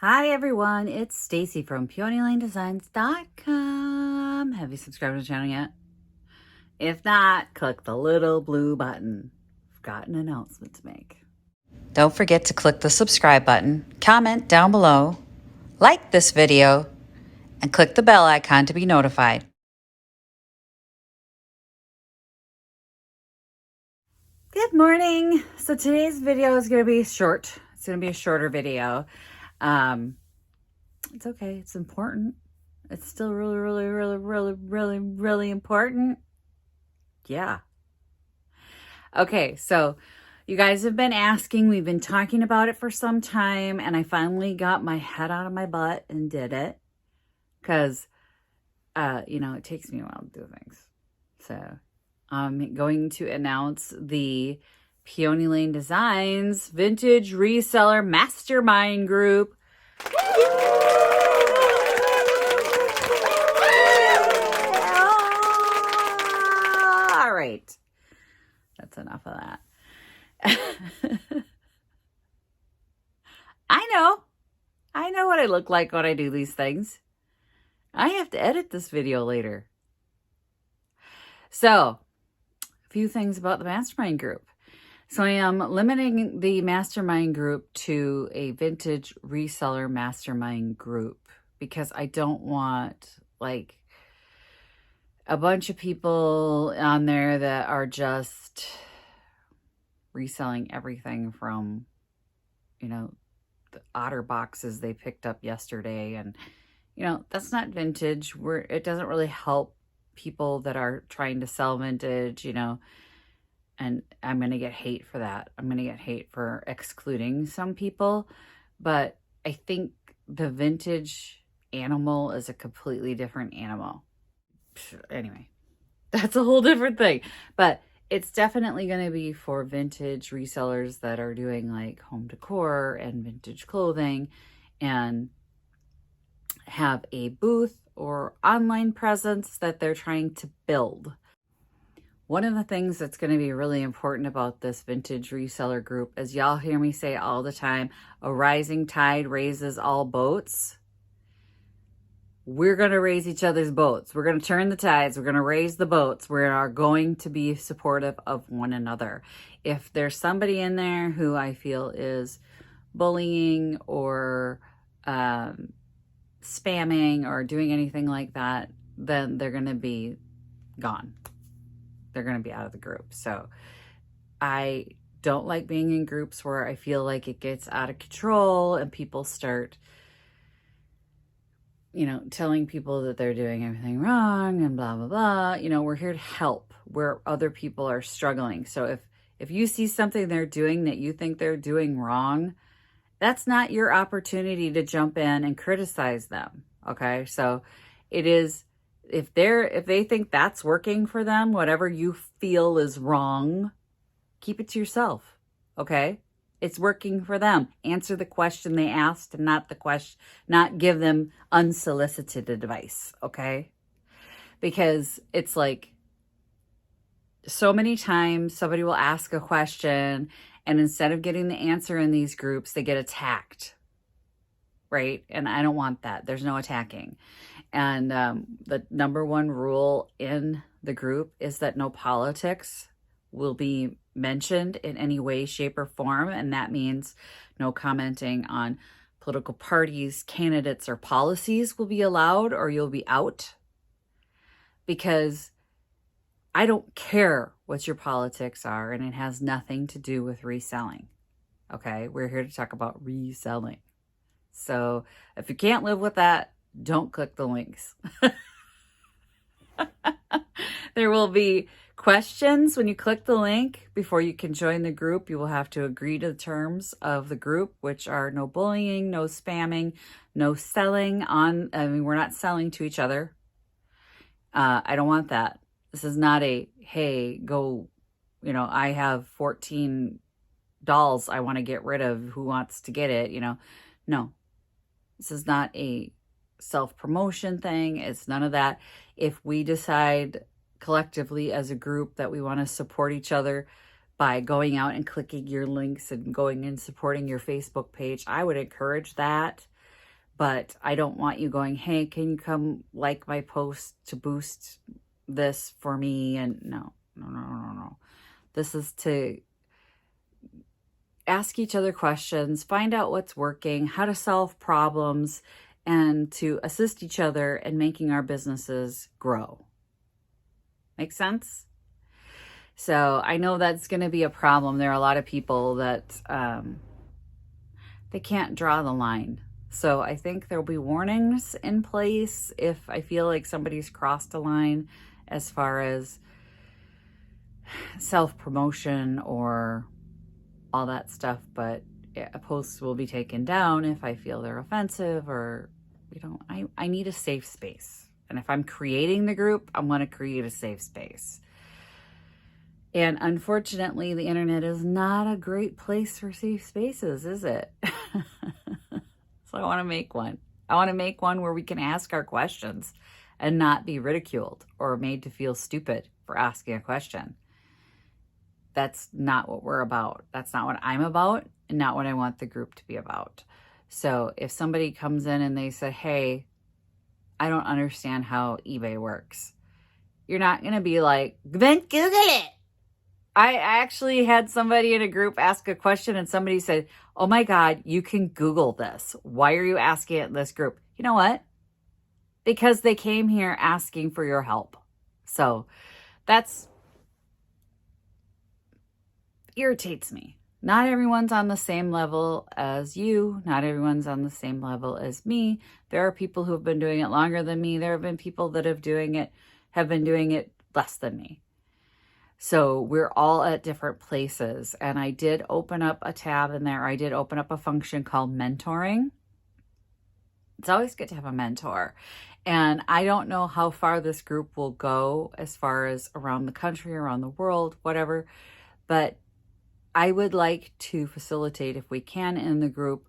Hi everyone, it's Stacy from PeonyLaneDesigns.com. Have you subscribed to the channel yet? If not, click the little blue button. I've got an announcement to make. Don't forget to click the subscribe button, comment down below, like this video, and click the bell icon to be notified. Good morning. So today's video is going to be short. It's going to be a shorter video. It's okay. It's important. It's still really important. Yeah. Okay, so you guys have been asking. We've been talking about it for some time, and I finally got my head out of my butt and did it because, it takes me a while to do things. So I'm going to announce the Peony Lane Designs Vintage Reseller Mastermind Group. All right. That's enough of that. I know what I look like when I do these things. I have to edit this video later. So, a few things about the mastermind group. So I am limiting the mastermind group to a vintage reseller mastermind group because I don't want like a bunch of people on there that are just reselling everything from, the otter boxes they picked up yesterday. And, that's not vintage. It doesn't really help people that are trying to sell vintage, and I'm going to get hate for that. I'm going to get hate for excluding some people, but I think the vintage animal is a completely different animal. Anyway, that's a whole different thing, but it's definitely going to be for vintage resellers that are doing like home decor and vintage clothing and have a booth or online presence that they're trying to build. One of the things that's going to be really important about this vintage reseller group is y'all hear me say all the time, a rising tide raises all boats. We're going to raise each other's boats. We're going to turn the tides. We're going to raise the boats. We are going to be supportive of one another. If there's somebody in there who I feel is bullying or spamming or doing anything like that, then they're going to be gone. They're going to be out of the group. So I don't like being in groups where I feel like it gets out of control and people start telling people that they're doing everything wrong and blah, blah, blah. We're here to help where other people are struggling. So if you see something they're doing that you think they're doing wrong, that's not your opportunity to jump in and criticize them. Okay. So it is, if they think that's working for them, whatever you feel is wrong, keep it to yourself. Okay. It's working for them. Answer the question they asked and not give them unsolicited advice, okay? Because it's like so many times somebody will ask a question and instead of getting the answer in these groups, they get attacked, right? And I don't want that. There's no attacking. And the number one rule in the group is that no politics will be mentioned in any way, shape, or form. And that means no commenting on political parties, candidates, or policies will be allowed, or you'll be out. Because I don't care what your politics are, and it has nothing to do with reselling. Okay, we're here to talk about reselling. So if you can't live with that, don't click the links. There will be questions when you click the link. Before you can join the group, you will have to agree to the terms of the group, which are no bullying, no spamming, no selling on. We're not selling to each other. I don't want that. This is not a, hey, go, I have 14 dolls I want to get rid of. Who wants to get it? No, this is not a self-promotion thing. It's none of that. If we decide collectively as a group that we want to support each other by going out and clicking your links and going and supporting your Facebook page, I would encourage that. But I don't want you going, hey, can you come like my post to boost this for me? And no. This is to ask each other questions, find out what's working, how to solve problems, and to assist each other in making our businesses grow. Make sense? So I know that's going to be a problem. There are a lot of people that they can't draw the line. So I think there'll be warnings in place if I feel like somebody's crossed a line as far as self-promotion or all that stuff. But a post will be taken down if I feel they're offensive, or, I need a safe space. And if I'm creating the group, I'm going to create a safe space. And unfortunately, the internet is not a great place for safe spaces, is it? So I want to make one. I want to make one where we can ask our questions and not be ridiculed or made to feel stupid for asking a question. That's not what we're about. That's not what I'm about, and not what I want the group to be about. So if somebody comes in and they say, hey, I don't understand how eBay works, you're not going to be like, then Google it. I actually had somebody in a group ask a question and somebody said, oh my God, you can Google this. Why are you asking it in this group? You know what? Because they came here asking for your help. So that's irritates me. Not everyone's on the same level as you. Not everyone's on the same level as me. There are people who have been doing it longer than me. There have been people that have been doing it less than me. So we're all at different places. And I did open up a tab in there. I did open up a function called mentoring. It's always good to have a mentor. And I don't know how far this group will go as far as around the country, around the world, whatever. But I would like to facilitate, if we can, in the group,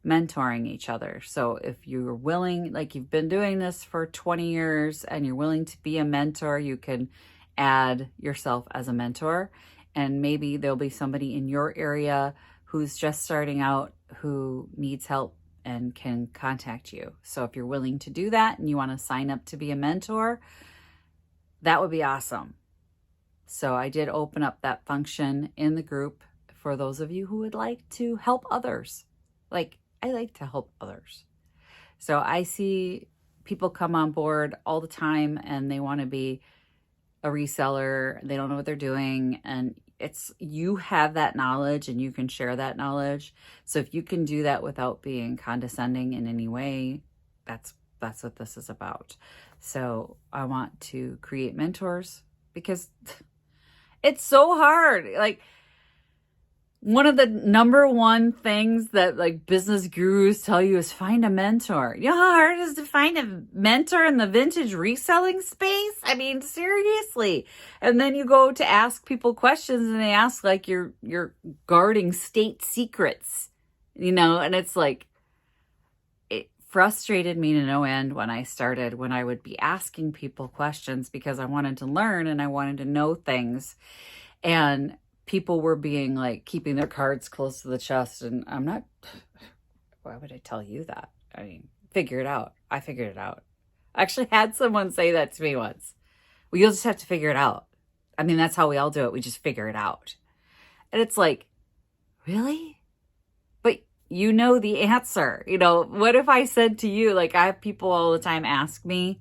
mentoring each other. So if you're willing, like you've been doing this for 20 years and you're willing to be a mentor, you can add yourself as a mentor. And maybe there'll be somebody in your area who's just starting out who needs help and can contact you. So if you're willing to do that and you want to sign up to be a mentor, that would be awesome. So I did open up that function in the group for those of you who would like to help others. Like, I like to help others. So I see people come on board all the time and they want to be a reseller. They don't know what they're doing. And you have that knowledge and you can share that knowledge. So if you can do that without being condescending in any way, that's what this is about. So I want to create mentors because it's so hard. Like, one of the number one things that like business gurus tell you is find a mentor. You know how hard it is to find a mentor in the vintage reselling space? I mean, seriously. And then you go to ask people questions and they ask like you're guarding state secrets, and it's like, it frustrated me to no end when I would be asking people questions because I wanted to learn and I wanted to know things. And people were being like, keeping their cards close to the chest. And I'm not, why would I tell you that? I mean, figure it out. I figured it out. I actually had someone say that to me once. Well, you'll just have to figure it out. I mean, that's how we all do it. We just figure it out. And it's like, really? But you know the answer. What if I said to you, like, I have people all the time ask me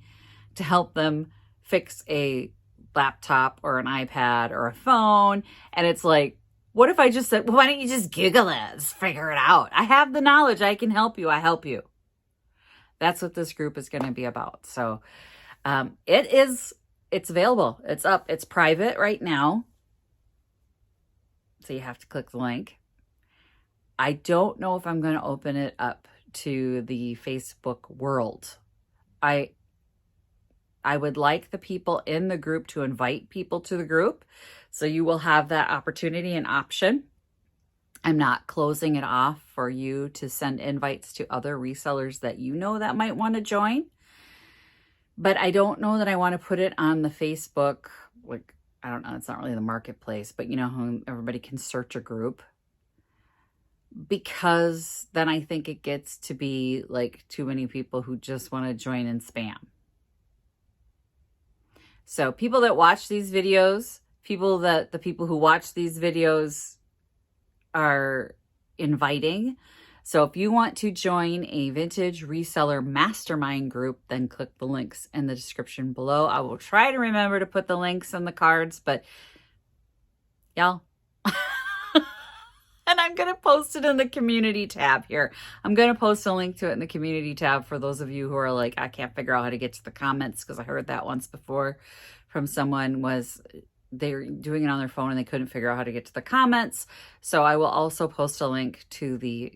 to help them fix a laptop or an iPad or a phone. And it's like, what if I just said, well, why don't you just Google it? Just figure it out. I have the knowledge. I can help you. I help you. That's what this group is going to be about. So it's available. It's up. It's private right now. So you have to click the link. I don't know if I'm going to open it up to the Facebook world. I would like the people in the group to invite people to the group. So you will have that opportunity and option. I'm not closing it off for you to send invites to other resellers that that might want to join. But I don't know that I want to put it on the Facebook. Like, I don't know. It's not really the marketplace, but how everybody can search a group. because then I think it gets to be like too many people who just want to join and spam. So people that watch these videos, the people who watch these videos are inviting. So if you want to join a Vintage Reseller Mastermind Group, then click the links in the description below. I will try to remember to put the links in the cards, but y'all, and I'm going to post it in the community tab here. I'm going to post a link to it in the community tab for those of you who are like, I can't figure out how to get to the comments, because I heard that once before from someone was they're doing it on their phone and they couldn't figure out how to get to the comments. So I will also post a link to the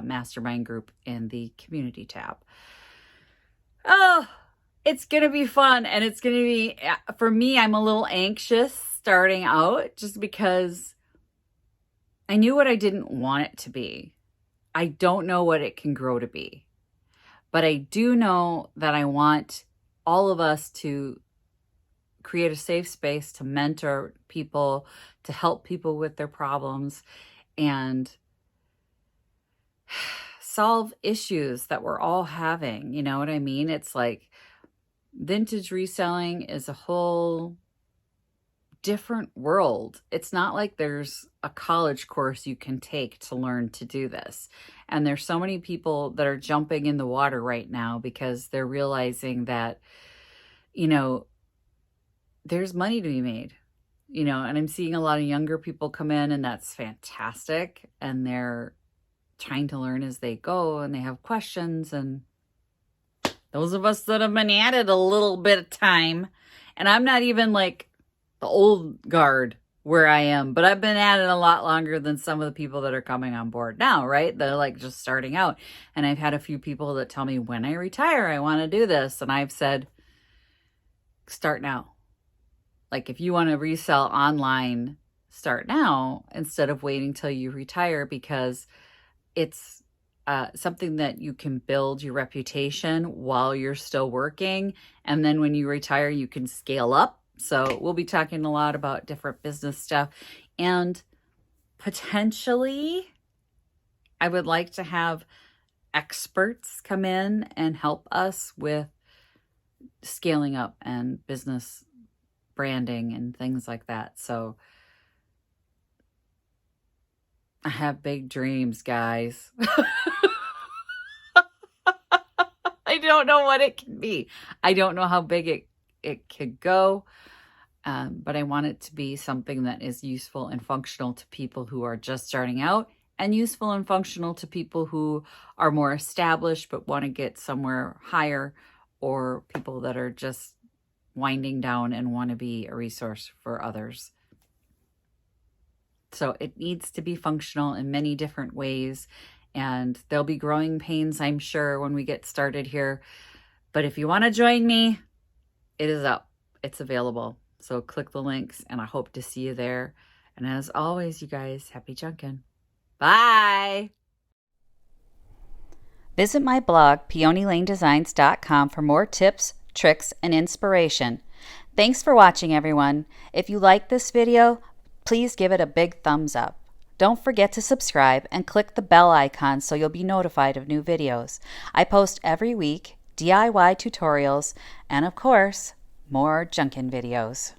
mastermind group in the community tab. Oh, it's going to be fun. And it's going to be, for me, I'm a little anxious starting out just because I knew what I didn't want it to be. I don't know what it can grow to be, but I do know that I want all of us to create a safe space to mentor people, to help people with their problems, and solve issues that we're all having. You know what I mean? It's like vintage reselling is a whole different world. It's not like there's a college course you can take to learn to do this. And there's so many people that are jumping in the water right now because they're realizing that, you know, there's money to be made, you know, and I'm seeing a lot of younger people come in, and that's fantastic. And they're trying to learn as they go, and they have questions. And those of us that have been at it a little bit of time, and I'm not even like the old guard where I am, but I've been at it a lot longer than some of the people that are coming on board now, right? They're like just starting out. And I've had a few people that tell me, when I retire, I want to do this. And I've said, start now. Like, if you want to resell online, start now instead of waiting till you retire, because it's something that you can build your reputation while you're still working. And then when you retire, you can scale up. So we'll be talking a lot about different business stuff. And potentially, I would like to have experts come in and help us with scaling up and business branding and things like that. So I have big dreams, guys. I don't know what it can be. I don't know how big it could go. But I want it to be something that is useful and functional to people who are just starting out, and useful and functional to people who are more established but want to get somewhere higher, or people that are just winding down and want to be a resource for others. So it needs to be functional in many different ways, and there'll be growing pains, I'm sure, when we get started here. But if you want to join me, it is up. It's available. So click the links, and I hope to see you there. And as always, you guys, happy junkin'. Bye. Visit my blog, peonylanedesigns.com, for more tips, tricks, and inspiration. Thanks for watching, everyone. If you like this video, please give it a big thumbs up. Don't forget to subscribe and click the bell icon so you'll be notified of new videos. I post every week DIY tutorials and, of course, more junkin' videos.